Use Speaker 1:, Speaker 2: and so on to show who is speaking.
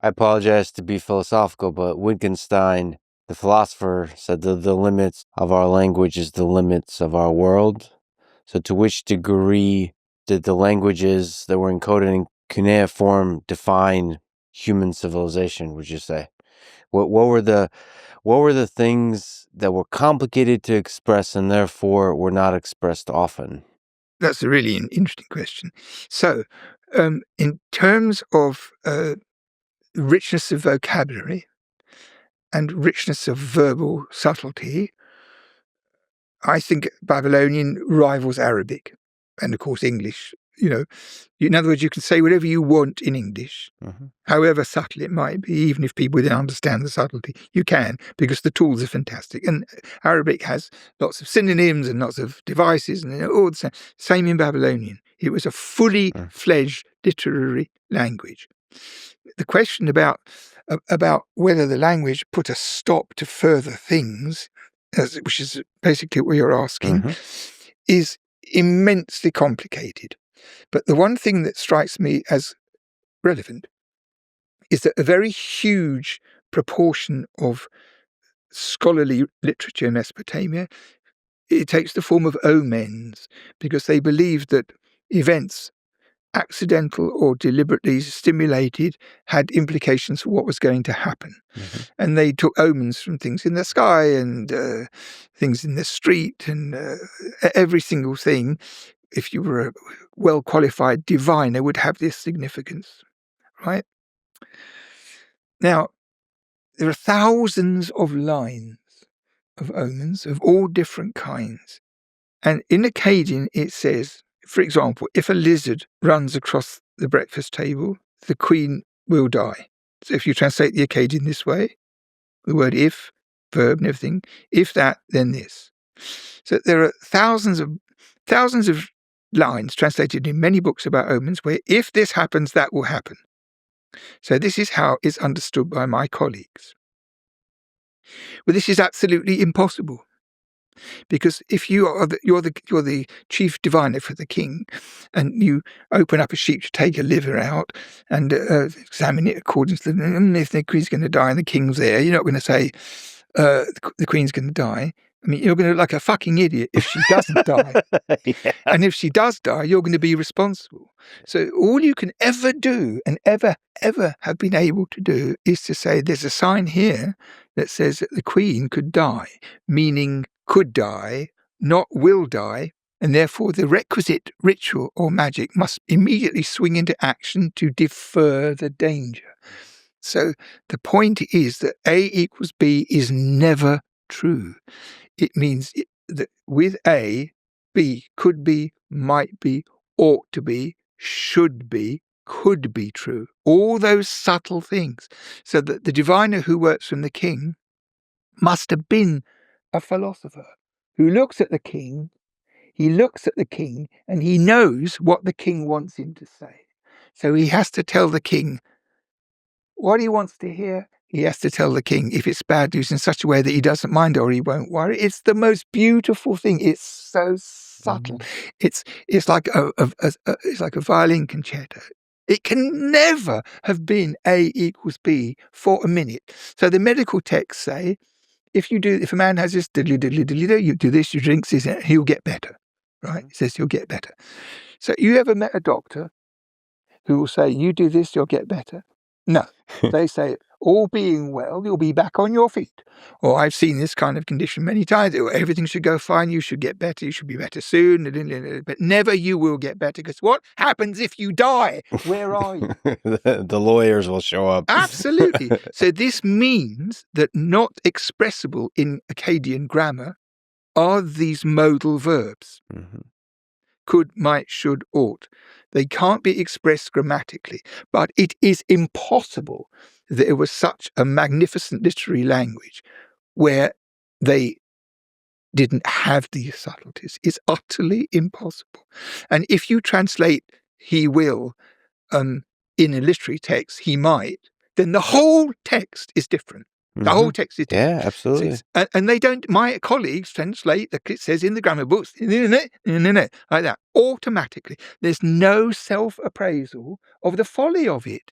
Speaker 1: I apologize to be philosophical, but Wittgenstein, the philosopher, said that the limits of our language is the limits of our world. So to which degree did the languages that were encoded in cuneiform define human civilization, would you say? What were the things that were complicated to express and therefore were not expressed often?
Speaker 2: That's a really interesting question. So, in terms of richness of vocabulary and richness of verbal subtlety, I think Babylonian rivals Arabic, and of course English. In other words, you can say whatever you want in English, however subtle it might be, even if people don't understand the subtlety. You can, because the tools are fantastic. And Arabic has lots of synonyms and lots of devices, and all the same. Same in Babylonian. It was a fully fledged literary language. The question about whether the language put a stop to further things, which is basically what you're asking, is immensely complicated. But the one thing that strikes me as relevant is that a very huge proportion of scholarly literature in Mesopotamia, it takes the form of omens, because they believed that events, accidental or deliberately stimulated, had implications for what was going to happen. And they took omens from things in the sky and things in the street and every single thing. If you were a well-qualified diviner, would have this significance, right? Now, there are thousands of lines of omens of all different kinds. And in Akkadian, it says, for example, if a lizard runs across the breakfast table, the queen will die. So if you translate the Akkadian this way, the word if, verb and everything, if that, then this. So there are thousands of lines translated in many books about omens where if this happens, that will happen. So this is how it's understood by my colleagues. Well, this is absolutely impossible, because if you're the chief diviner for the king, and you open up a sheep to take a liver out and examine it according to if the queen's going to die and the king's there, you're not going to say the queen's going to die. I mean, you're going to look like a fucking idiot if she doesn't die. And if she does die, you're going to be responsible. So all you can ever do and ever have been able to do is to say there's a sign here that says that the queen could die, meaning could die, not will die, and therefore the requisite ritual or magic must immediately swing into action to defer the danger. So the point is that A equals B is never true. It means that with A, B could be, might be, ought to be, should be, could be true. All those subtle things. So that the diviner who works from the king must have been a philosopher who looks at the king, and he knows what the king wants him to say. So he has to tell the king what he wants to hear. He has to tell the king if it's bad news in such a way that he doesn't mind or he won't worry. It's the most beautiful thing. It's so subtle. It's like a violin concerto. It can never have been A equals B for a minute. So the medical texts say, if a man has this diddly diddly diddly, you do this, you drink this, he'll get better, right? It says he'll get better. So you ever met a doctor who will say, you do this, you'll get better? No, they say, all being well, you'll be back on your feet. Or I've seen this kind of condition many times. Everything should go fine. You should get better. You should be better soon. But never you will get better. Because what happens if you die? Where are you?
Speaker 1: The lawyers will show up.
Speaker 2: Absolutely. So this means that not expressible in Akkadian grammar are these modal verbs. Could, might, should, ought. They can't be expressed grammatically, but it is impossible that there was such a magnificent literary language where they didn't have these subtleties. It's utterly impossible. And if you translate he will in a literary text, he might, then the whole text is different. The whole text is different.
Speaker 1: Yeah, absolutely.
Speaker 2: So and they don't, my colleagues translate, it says in the grammar books, like that, automatically. There's no self-appraisal of the folly of it.